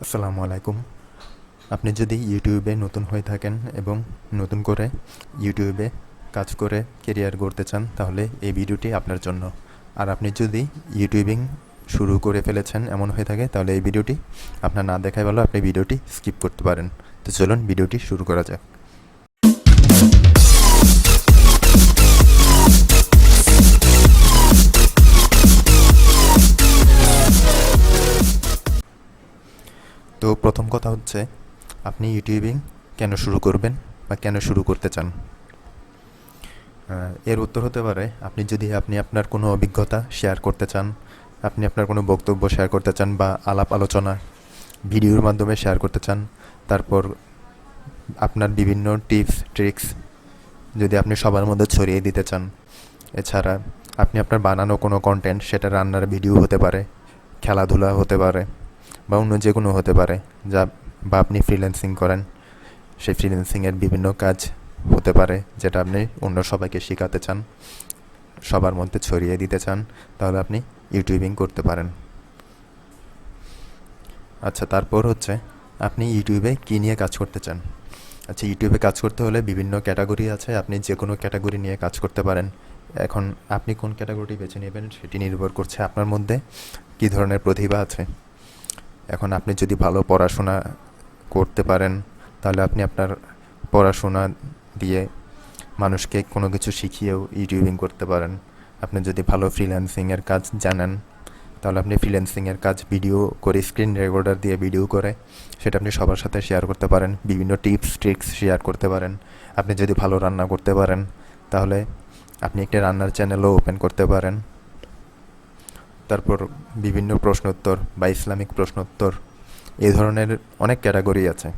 আসসালামু আলাইকুম। আপনি যদি ইউটিউবে নতুন হয়ে থাকেন এবং নতুন করে ইউটিউবে কাজ করে কেরিয়ার গড়তে চান, তাহলে এই ভিডিওটি আপনার জন্য। আর আপনি যদি ইউটিউবিং শুরু করে ফেলেছেন এমন হয়ে থাকে, তাহলে এই ভিডিওটি আপনার না দেখাই ভালো, আপনি ভিডিওটি স্কিপ করতে পারেন। তো চলুন ভিডিওটি শুরু করা যাক। তো প্রথম কথা হচ্ছে, আপনি ইউটিউবিং কেন শুরু করবেন বা কেন শুরু করতে চান? এর উত্তর হতে পারে, আপনি আপনার কোনো অভিজ্ঞতা শেয়ার করতে চান, আপনি আপনার কোনো বক্তব্য শেয়ার করতে চান বা আলাপ আলোচনা ভিডিওর মাধ্যমে শেয়ার করতে চান। তারপর আপনার বিভিন্ন টিপস ট্রিক্স যদি আপনি সবার মধ্যে ছড়িয়ে দিতে চান। এছাড়া আপনি আপনার বানানো কোনো কন্টেন্ট, সেটা রান্নার ভিডিও হতে পারে, খেলাধুলা হতে পারে বা অন্য যে কোনো হতে পারে, যা বা আপনি ফ্রিল্যান্সিং করেন, সেই ফ্রিল্যান্সিংয়ের বিভিন্ন কাজ হতে পারে যেটা আপনি অন্য সবাইকে শেখাতে চান, সবার মধ্যে ছড়িয়ে দিতে চান, তাহলে আপনি ইউটিউবিং করতে পারেন। আচ্ছা, তারপর হচ্ছে আপনি ইউটিউবে কী নিয়ে কাজ করতে চান। আচ্ছা, ইউটিউবে কাজ করতে হলে বিভিন্ন ক্যাটাগরি আছে, আপনি যে কোনো ক্যাটাগরি নিয়ে কাজ করতে পারেন। এখন আপনি কোন ক্যাটাগরিটি বেছে নেবেন সেটি নির্ভর করছে আপনার মধ্যে কী ধরনের প্রতিভা আছে। এখন আপনি যদি ভালো পড়াশোনা করতে পারেন, তাহলে আপনি আপনার পড়াশোনা দিয়ে মানুষকে কোনো কিছু শিখিয়েও ইউটিউবিং করতে পারেন। আপনি যদি ভালো ফ্রিল্যান্সিংয়ের কাজ জানেন, তাহলে আপনি ফ্রিল্যান্সিংয়ের কাজ ভিডিও করে, স্ক্রিন রেকর্ডার দিয়ে ভিডিও করে সেটা আপনি সবার সাথে শেয়ার করতে পারেন, বিভিন্ন টিপস ট্রিক্স শেয়ার করতে পারেন। আপনি যদি ভালো রান্না করতে পারেন, তাহলে আপনি একটা রান্নার চ্যানেলও ওপেন করতে পারেন। তারপর বিভিন্ন প্রশ্নোত্তর বা ইসলামিক প্রশ্নোত্তর, এই ধরনের অনেক ক্যাটাগরি আছে,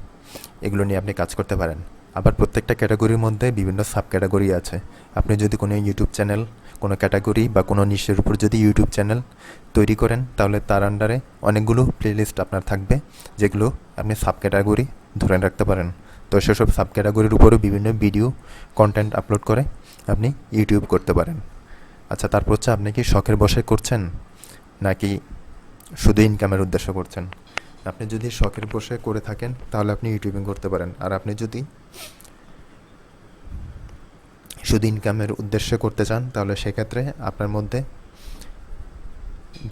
এগুলো নিয়ে আপনি কাজ করতে পারেন। আবার প্রত্যেকটা ক্যাটাগরির মধ্যে বিভিন্ন সাব ক্যাটাগরি আছে। আপনি যদি কোনো ইউটিউব চ্যানেল, কোনো ক্যাটাগরি বা কোনো নিশের উপর যদি ইউটিউব চ্যানেল তৈরি করেন, তাহলে তার আন্ডারে অনেকগুলো প্লেলিস্ট আপনার থাকবে, যেগুলো আপনি সাব ক্যাটাগরি ধরে রাখতে পারেন। তো সেসব সাব ক্যাটাগরির উপরেও বিভিন্ন ভিডিও কন্টেন্ট আপলোড করে আপনি ইউটিউব করতে পারেন। আচ্ছা, তারপর হচ্ছে আপনি কি শখের বশে করছেন নাকি শুধু ইনকামের উদ্দেশ্য করছেন? আপনি যদি শখের বশে করে থাকেন, তাহলে আপনি ইউটিউবিং করতে পারেন। আর আপনি যদি শুধু ইনকামের উদ্দেশ্যে করতে চান, তাহলে সেক্ষেত্রে আপনার মধ্যে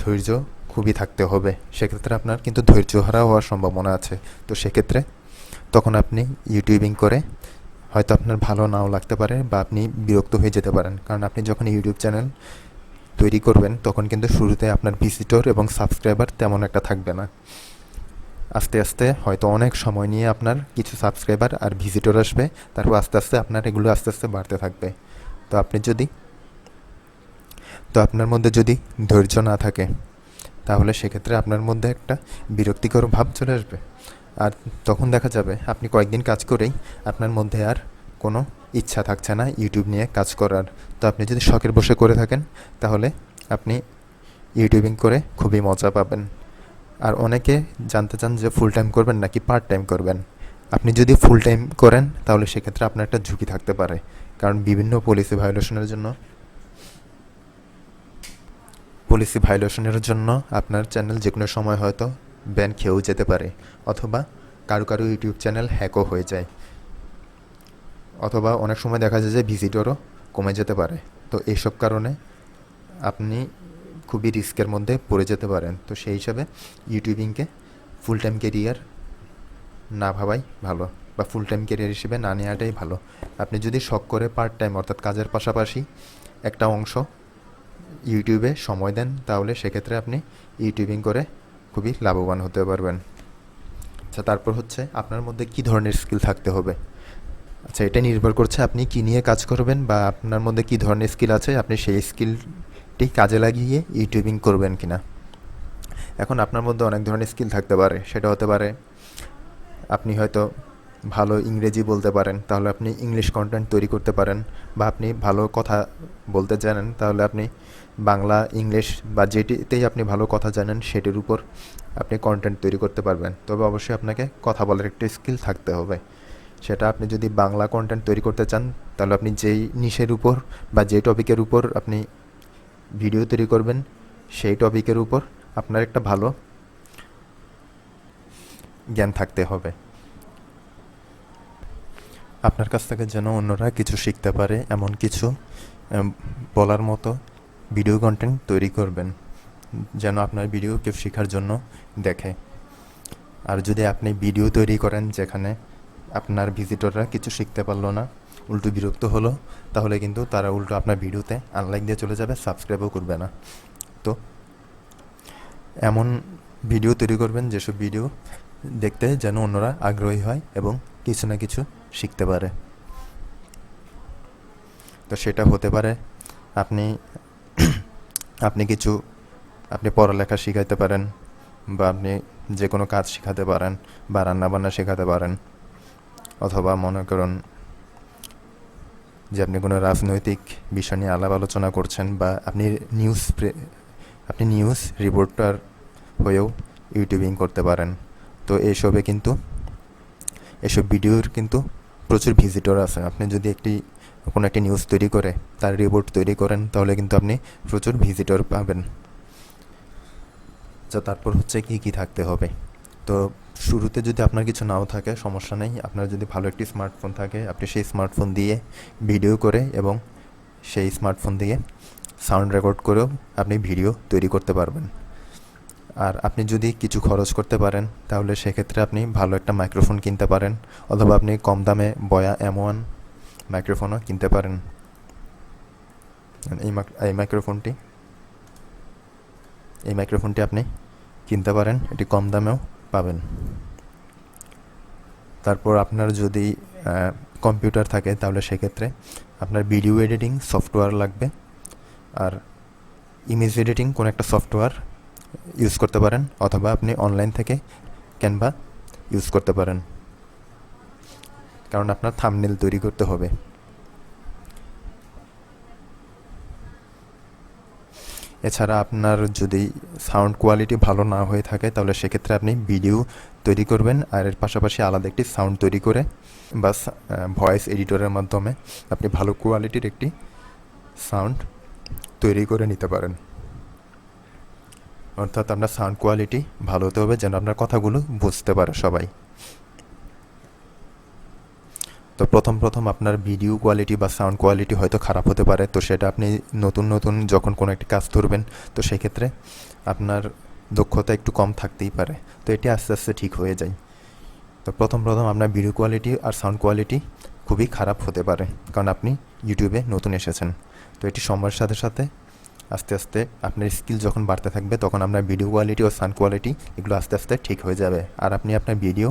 ধৈর্য খুবই থাকতে হবে। সেক্ষেত্রে আপনার কিন্তু ধৈর্য হারা হওয়ার সম্ভাবনা আছে। তো সেক্ষেত্রে তখন আপনি ইউটিউবিং করে হয়তো আপনার ভালো নাও লাগতে পারে বা আপনি বিরক্ত হয়ে যেতে পারেন। কারণ আপনি যখন ইউটিউব চ্যানেল তৈরি করবেন, তখন কিন্তু শুরুতে আপনার ভিজিটর এবং সাবস্ক্রাইবার তেমন একটা থাকবে না। আস্তে আস্তে হয়তো অনেক সময় নিয়ে আপনার কিছু সাবস্ক্রাইবার আর ভিজিটর আসবে, তারপর আস্তে আস্তে আপনার এগুলো আস্তে আস্তে বাড়তে থাকবে। তো আপনার মধ্যে যদি ধৈর্য না থাকে, তাহলে সেক্ষেত্রে আপনার মধ্যে একটা বিরক্তিকর ভাব চলে আসবে। আর তখন দেখা যাবে আপনি কয়েকদিন কাজ করেই আপনার মধ্যে আর কোনো ইচ্ছা থাকছে না ইউটিউব নিয়ে কাজ করার। তো আপনি যদি শখের বসে করে থাকেন, তাহলে আপনি ইউটিউবিং করে খুবই মজা পাবেন। আর অনেকে জানতে চান যে ফুল টাইম করবেন নাকি পার্ট টাইম করবেন। আপনি যদি ফুল টাইম করেন, তাহলে সেক্ষেত্রে আপনার একটা ঝুঁকি থাকতে পারে, কারণ বিভিন্ন পলিসি ভায়োলেশনের জন্য আপনার চ্যানেল যে কোনো সময় হয়তো ব্যান খেয়েও যেতে পারে, অথবা কারো ইউটিউব চ্যানেল হ্যাকও হয়ে যায়, অথবা অনেক সময় দেখা যায় যে ভিজিটরও কমে যেতে পারে। তো এইসব কারণে আপনি খুবই রিস্কের মধ্যে পড়ে যেতে পারেন। তো সেই হিসাবে ইউটিউবিংকে ফুল টাইম কেরিয়ার না ভাবাই ভালো, বা ফুল টাইম কেরিয়ার হিসেবে না নেওয়াটাই ভালো। আপনি যদি শখ করে পার্ট টাইম, অর্থাৎ কাজের পাশাপাশি একটা অংশ ইউটিউবে সময় দেন, তাহলে সেক্ষেত্রে আপনি ইউটিউবিং করে খুবই লাভবান হতে পারবেন। আচ্ছা, তারপর হচ্ছে আপনার মধ্যে কী ধরনের স্কিল থাকতে হবে। আচ্ছা, এটা নির্ভর করছে আপনি কী নিয়ে কাজ করবেন বা আপনার মধ্যে কী ধরনের স্কিল আছে, আপনি সেই স্কিলটি কাজে লাগিয়ে ইউটিউবিং করবেন কিনা। এখন আপনার মধ্যে অনেক ধরনের স্কিল থাকতে পারে। সেটা হতে পারে আপনি হয়তো ভালো ইংরেজি বলতে পারেন, তাহলে আপনি ইংলিশ কন্টেন্ট তৈরি করতে পারেন। বা আপনি ভালো কথা বলতে জানেন, তাহলে আপনি বাংলা, ইংলিশ বা যেটিতেই আপনি ভালো কথা জানেন সেটির উপর আপনি কন্টেন্ট তৈরি করতে পারবেন। তবে অবশ্যই আপনাকে কথা বলার একটা স্কিল থাকতে হবে। সেটা আপনি যদি বাংলা কন্টেন্ট তৈরি করতে চান, তাহলে আপনি যেই নিশের উপর বা যেই টপিকের উপর আপনি ভিডিও তৈরি করবেন, সেই টপিকের উপর আপনার একটা ভালো জ্ঞান থাকতে হবে। আপনার কাছ থেকে যেন অন্যরা কিছু শিখতে পারে এমন কিছু বলার মতো ভিডিও কন্টেন্ট তৈরি করবেন, যেন আপনার ভিডিও কেউ শেখার জন্য দেখে। আর যদি আপনি ভিডিও তৈরি করেন যেখানে আপনার ভিজিটররা কিছু শিখতে পারলো না, উল্টো বিরক্ত হলো, তাহলে কিন্তু তারা উল্টো আপনার ভিডিওতে আনলাইক দিয়ে চলে যাবে, সাবস্ক্রাইবও করবে না। তো এমন ভিডিও তৈরি করবেন যেসব ভিডিও দেখতে যেন অন্যরা আগ্রহী হয় এবং কিছু না কিছু শিখতে পারে। তো সেটা হতে পারে আপনি আপনি কিছু আপনি পড়ালেখা শেখাতে পারেন, বা আপনি যে কোনো কাজ শেখাতে পারেন, বা রান্নাবান্না শেখাতে পারেন, অথবা মনে করুন যে আপনি কোনো রাজনৈতিক বিষয় নিয়ে আলাপ আলোচনা করছেন, বা আপনি নিউজ রিপোর্টার হয়েও ইউটিউবিং করতে পারেন। তো এসব ভিডিওর কিন্তু প্রচুর ভিজিটর আছে। আপনি যদি কোনো একটি নিউজ তৈরি করে তার রিপোর্ট তৈরি করেন, তাহলে কিন্তু আপনি প্রচুর ভিজিটর পাবেন। যা তারপর হচ্ছে কি থাকতে হবে। তো শুরুতে যদি আপনার কিছু নাও থাকে সমস্যা নেই, আপনার যদি ভালো একটি স্মার্টফোন থাকে আপনি সেই স্মার্টফোন দিয়ে ভিডিও করে এবং সেই স্মার্টফোন দিয়ে সাউন্ড রেকর্ড করেও আপনি ভিডিও তৈরি করতে পারবেন। আর আপনি যদি কিছু খরচ করতে পারেন তাহলে সেক্ষেত্রে আপনি ভালো একটা মাইক্রোফোন কিনতে পারেন, অথবা আপনি কম দামে বয়া M1 মাইক্রোফোনও কিনতে পারেন। এই মাইক্রোফোনটি আপনি কিনতে পারেন, এটি কম দামেও পাবেন। তারপর আপনার যদি কম্পিউটার থাকে তাহলে সেক্ষেত্রে আপনার ভিডিও এডিটিং সফটওয়্যার লাগবে, আর ইমেজ এডিটিং কোনো একটা সফটওয়্যার ইউজ করতে পারেন, অথবা আপনি অনলাইন থেকে ক্যানভা ইউজ করতে পারেন, কারণ আপনার থাম্বনেল তৈরি করতে হবে। এছাড়া আপনার যদি সাউন্ড কোয়ালিটি ভালো না হয়ে থাকে তাহলে সেক্ষেত্রে আপনি ভিডিও তৈরি করবেন, আর এর পাশাপাশি আলাদা একটি সাউন্ড তৈরি করে বা ভয়েস এডিটরের মাধ্যমে আপনি ভালো কোয়ালিটির একটি সাউন্ড তৈরি করে নিতে পারেন। অর্থাৎ আপনার সাউন্ড কোয়ালিটি ভালো হতে হবে যেন আপনার কথাগুলো বুঝতে পারে সবাই। তো প্রথম আপনার ভিডিও কোয়ালিটি বা সাউন্ড কোয়ালিটি হয়তো খারাপ হতে পারে, তো সেটা আপনি নতুন যখন কোনো একটি কাজ ধরবেন তো সেক্ষেত্রে আপনার দক্ষতা একটু কম থাকতেই পারে, তো এটি আস্তে আস্তে ঠিক হয়ে যায়। তো প্রথম আপনার ভিডিও কোয়ালিটি আর সাউন্ড কোয়ালিটি খুবই খারাপ হতে পারে, কারণ আপনি ইউটিউবে নতুন এসেছেন। তো এটি সময়ের সাথে সাথে আস্তে আস্তে আপনার স্কিল যখন বাড়তে থাকবে তখন আপনার ভিডিও কোয়ালিটি ও সাউন্ড কোয়ালিটি এগুলো আস্তে আস্তে ঠিক হয়ে যাবে, আর আপনি আপনার ভিডিও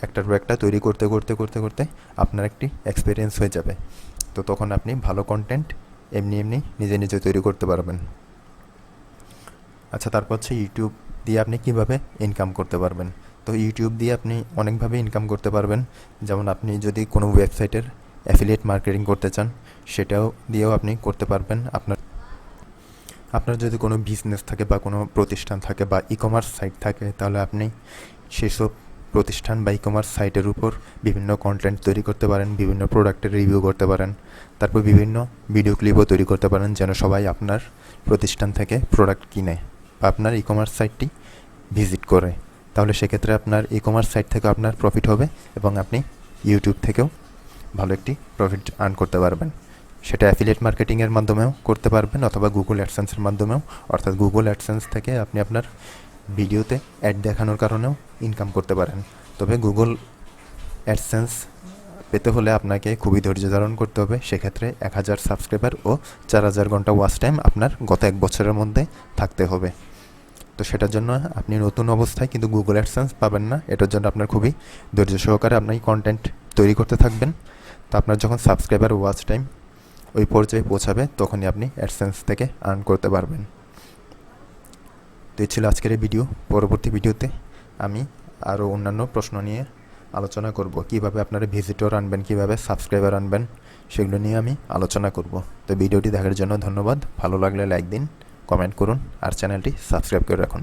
একটার পর একটা তৈরি করতে আপনার একটি এক্সপিরিয়েন্স হয়ে যাবে। তো তখন আপনি ভালো কন্টেন্ট এমনি নিজে তৈরি করতে পারবেন। আচ্ছা, তারপর হচ্ছে ইউটিউব দিয়ে আপনি কিভাবে ইনকাম করতে পারবেন। তো ইউটিউব দিয়ে আপনি অনেকভাবে ইনকাম করতে পারবেন। যেমন আপনি যদি কোনো ওয়েবসাইটের অ্যাফিলিয়েট মার্কেটিং করতে চান সেটাও দিয়েও আপনি করতে পারবেন। আপনার যদি কোনো বিজনেস থাকে বা কোনো প্রতিষ্ঠান থাকে বা ই-কমার্স সাইট থাকে তাহলে আপনি সেসব প্রতিষ্ঠান বা ই-কমার্স সাইটের উপর বিভিন্ন কন্টেন্ট তৈরি করতে পারেন, বিভিন্ন প্রোডাক্টের রিভিউ করতে পারেন, তারপর বিভিন্ন ভিডিও ক্লিপও তৈরি করতে পারেন যেন সবাই আপনার প্রতিষ্ঠান থেকে প্রোডাক্ট কিনে বা আপনার ই-কমার্স সাইটটি ভিজিট করে। তাহলে সেক্ষেত্রে আপনার ই-কমার্স সাইট থেকে আপনার প্রফিট হবে এবং আপনি ইউটিউব থেকেও ভালো একটি প্রফিট আর্ন করতে পারবেন। সেটা অ্যাফিলিয়েট মার্কেটিংয়ের মাধ্যমেও করতে পারবেন অথবা গুগল অ্যাডসেন্সের মাধ্যমেও, অর্থাৎ গুগল অ্যাডসেন্স থেকে আপনি আপনার ভিডিওতে অ্যাড দেখানোর কারণেও ইনকাম করতে পারেন। তবে গুগল অ্যাডসেন্স পেতে হলে আপনাকে খুবই ধৈর্য ধারণ করতে হবে। সেক্ষেত্রে 1000 সাবস্ক্রাইবার ও 4000 ঘন্টা ওয়াচ টাইম আপনার গত 1 বছরের মধ্যে থাকতে হবে। তো সেটার জন্য আপনি নতুন অবস্থায় কিন্তু গুগল অ্যাডসেন্স পাবেন না, এটার জন্য আপনার খুবই ধৈর্য সহকারে আপনার কন্টেন্ট তৈরি করতে থাকবেন। তো আপনার যখন সাবস্ক্রাইবার ওয়াচ টাইম ওই পর্যায়ে পৌঁছাবে তখনই আপনি অ্যাডসেন্স থেকে আর্ন করতে পারবেন। তো এই ছিল আজকের এই ভিডিও। পরবর্তী ভিডিওতে আমি আরও অন্যান্য প্রশ্ন নিয়ে আলোচনা করব, কিভাবে আপনারা ভিজিটর আনবেন, কিভাবে সাবস্ক্রাইবার আনবেন, সেগুলো নিয়ে আমি আলোচনা করব। তো ভিডিওটি দেখার জন্য ধন্যবাদ। ভালো লাগলে লাইক দিন, কমেন্ট করুন আর চ্যানেলটি সাবস্ক্রাইব করে রাখুন।